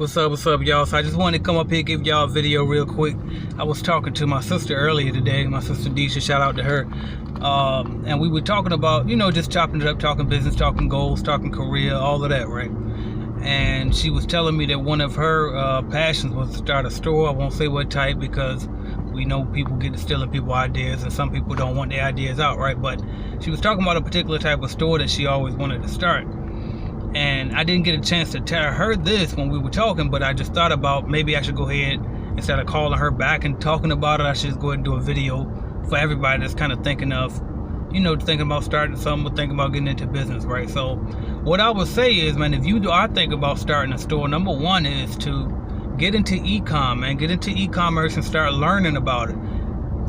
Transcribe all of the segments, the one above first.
What's up, y'all? So I just wanted to come up here, give y'all a video real quick. I was talking to my sister earlier today, my sister Deisha, shout out to her. And we were talking about, just chopping it up, talking business, talking goals, talking career, all of that, right? And she was telling me that one of her passions was to start a store. I won't say what type because we know people get to stealing people's ideas and some people don't want their ideas out, right? But she was talking about a particular type of store that she always wanted to start. And I didn't get a chance to tell her this when we were talking, but I just thought about maybe I should go ahead, instead of calling her back and talking about it, I should just go ahead and do a video for everybody that's kind of thinking of, thinking about starting something or thinking about getting into business, right? So what I would say is, man, if you are thinking about starting a store, number one is to get into e-com, man. Get into e-commerce and start learning about it.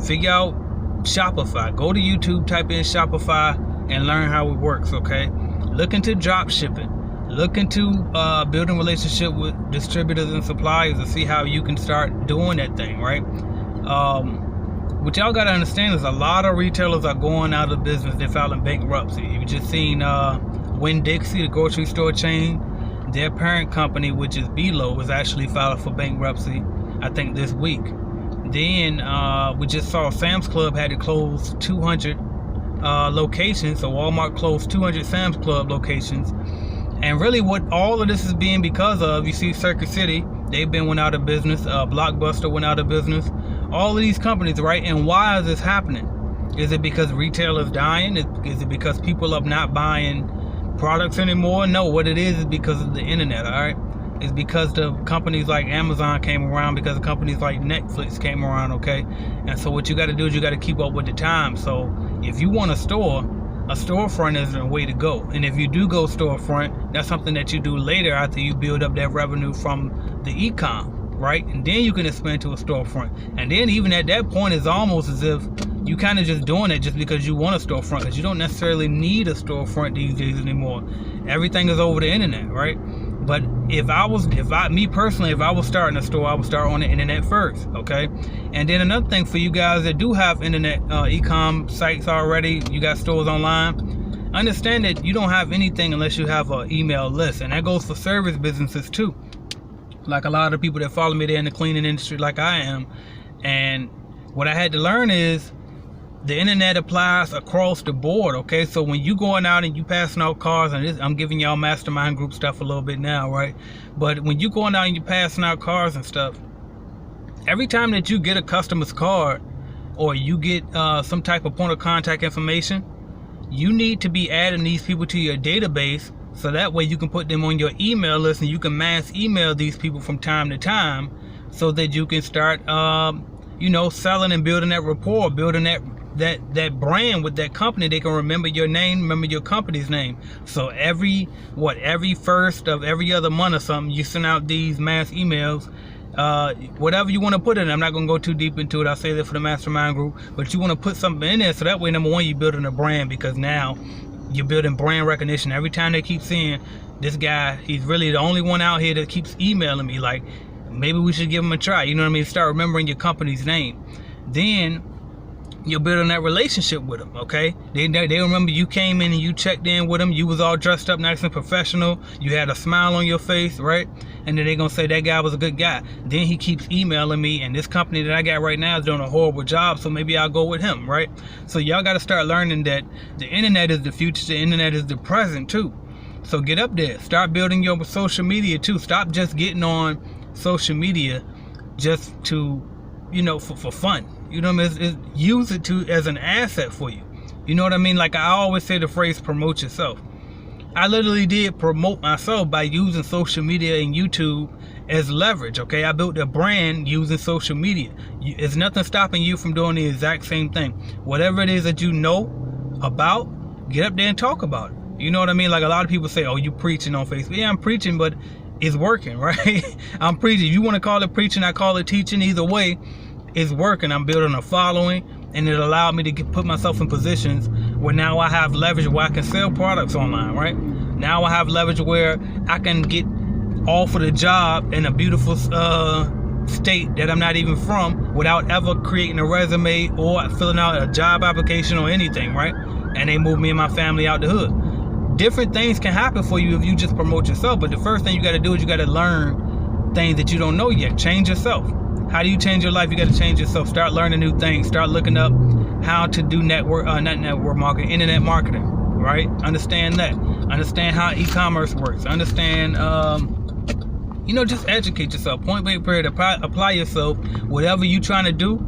Figure out Shopify. Go to YouTube, type in Shopify and learn how it works, okay? Look into drop shipping. Look into building relationship with distributors and suppliers to see how you can start doing that thing, right? What y'all got to understand is a lot of retailers are going out of business. They're filing bankruptcy. You just seen Winn-Dixie, the grocery store chain. Their parent company, which is Belo, was actually filing for bankruptcy, I think, this week. Then we just saw Sam's Club had to close 200 locations. So Walmart closed 200 Sam's Club locations. And really what all of this is being because of, you see Circuit City, they've been went out of business. Blockbuster went out of business. All of these companies, right? And why is this happening? Is it because retailers dying? Is it because people are not buying products anymore? No, what it is because of the internet, all right? It's because the companies like Amazon came around, because the companies like Netflix came around, okay? And so what you got to do is you got to keep up with the time. So if you want a storefront is the way to go. And if you do go storefront, that's something that you do later after you build up that revenue from the e-com, right? And then you can expand to a storefront. And then even at that point, it's almost as if you kind of just doing it just because you want a storefront, because you don't necessarily need a storefront these days anymore. Everything is over the internet, right? But if I was starting a store, I would start on the internet first, okay? And then another thing for you guys that do have internet e-com sites already, you got stores online, understand that you don't have anything unless you have an email list. And that goes for service businesses too. Like a lot of people that follow me there in the cleaning industry like I am. And what I had to learn is the internet applies across the board, okay? So when you going out and you passing out cars, and I'm giving y'all mastermind group stuff a little bit now, right? But when you going out and you passing out cars and stuff, every time that you get a customer's card or you get some type of point of contact information, you need to be adding these people to your database, so that way you can put them on your email list and you can mass email these people from time to time, so that you can start selling and building that rapport, building that brand with that company. They can remember your name, remember your company's name. So every first of every other month or something, you send out these mass emails, whatever you want to put in. I'm not going to go too deep into it. I'll say that for the mastermind group, but you want to put something in there, so that way, number one, you're building a brand, because now you're building brand recognition. Every time they keep seeing this guy, he's really the only one out here that keeps emailing me, like, maybe we should give him a try. You know what I mean? Start remembering your company's name. Then you're building that relationship with them, okay? They remember you came in and you checked in with them. You was all dressed up nice and professional. You had a smile on your face, right? And then they're going to say that guy was a good guy. Then he keeps emailing me, and this company that I got right now is doing a horrible job, so maybe I'll go with him, right? So y'all got to start learning that the internet is the future. The internet is the present, too. So get up there. Start building your social media, too. Stop just getting on social media just to, for fun. You know what I mean? Use it as an asset for you. You know what I mean? Like I always say the phrase, promote yourself. I literally did promote myself by using social media and YouTube as leverage, okay? I built a brand using social media. There's nothing stopping you from doing the exact same thing. Whatever it is that you know about, get up there and talk about it. You know what I mean? Like a lot of people say, oh, you preaching on Facebook. Yeah, I'm preaching, but it's working, right? I'm preaching. You want to call it preaching, I call it teaching. Either way, it's working. I'm building a following, and it allowed me to put myself in positions where now I have leverage where I can sell products online, right? Now I have leverage where I can get offered a job in a beautiful state that I'm not even from, without ever creating a resume or filling out a job application or anything, right? And they move me and my family out the hood. Different things can happen for you if you just promote yourself, but the first thing you got to do is you got to learn things that you don't know yet. Change yourself. How do you change your life? You got to change yourself. Start learning new things. Start looking up how to do internet marketing, right? Understand that. Understand how e-commerce works. Understand, just educate yourself. Point blank period. Apply yourself. Whatever you're trying to do,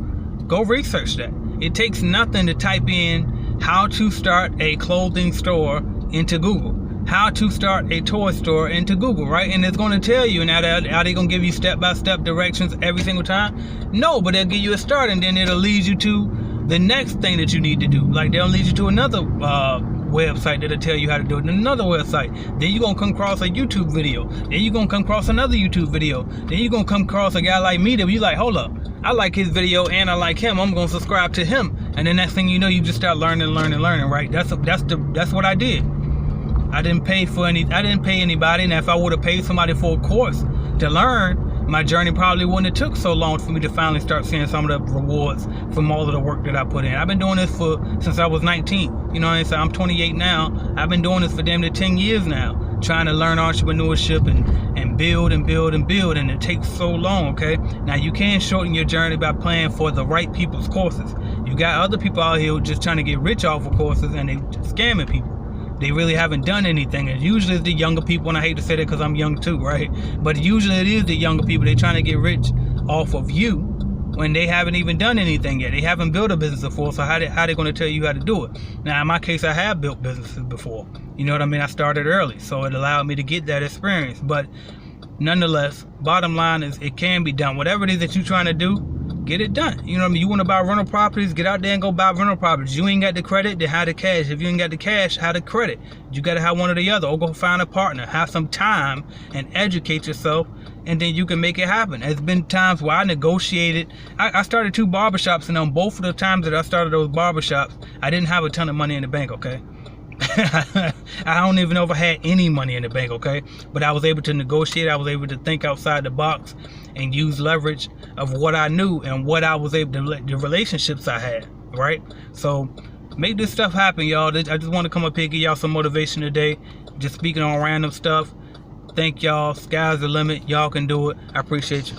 go research that. It takes nothing to type in how to start a clothing store into Google. How to start a toy store into Google, right? And it's going to tell you, and are they going to give you step-by-step directions every single time? No, but they'll give you a start, and then it'll lead you to the next thing that you need to do. Like, they'll lead you to another website that'll tell you how to do it, and another website. Then you're going to come across a YouTube video. Then you're going to come across another YouTube video. Then you're going to come across a guy like me that you're like, hold up, I like his video and I like him. I'm going to subscribe to him. And then next thing you know, you just start learning, right? That's what I did. I didn't pay anybody, and if I would have paid somebody for a course to learn, my journey probably wouldn't have took so long for me to finally start seeing some of the rewards from all of the work that I put in. I've been doing this since I was 19. You know what I'm saying? I'm 28 now. I've been doing this for damn near 10 years now, trying to learn entrepreneurship and build, and it takes so long, okay? Now, you can shorten your journey by paying for the right people's courses. You got other people out here just trying to get rich off of courses, and they scamming people. They really haven't done anything. And usually it's the younger people, and I hate to say that because I'm young too, right? But usually it is the younger people. They're trying to get rich off of you when they haven't even done anything yet. They haven't built a business before, so how they going to tell you how to do it? Now, in my case, I have built businesses before. You know what I mean? I started early, so it allowed me to get that experience. But nonetheless, bottom line is it can be done. Whatever it is that you're trying to do, get it done. You know what I mean? You want to buy rental properties, get out there and go buy rental properties. You ain't got the credit, then have the cash. If you ain't got the cash, have the credit. You got to have one or the other, or go find a partner. Have some time and educate yourself, and then you can make it happen. There's been times where I negotiated. I started 2 barbershops, and on both of the times that I started those barbershops, I didn't have a ton of money in the bank, okay? I don't even know if I had any money in the bank, okay? But I was able to negotiate. I was able to think outside the box and use leverage of what I knew and what I was able to, the relationships I had, right? So make this stuff happen, y'all. I just want to come up here and give y'all some motivation today. Just speaking on random stuff. Thank y'all. Sky's the limit. Y'all can do it. I appreciate you.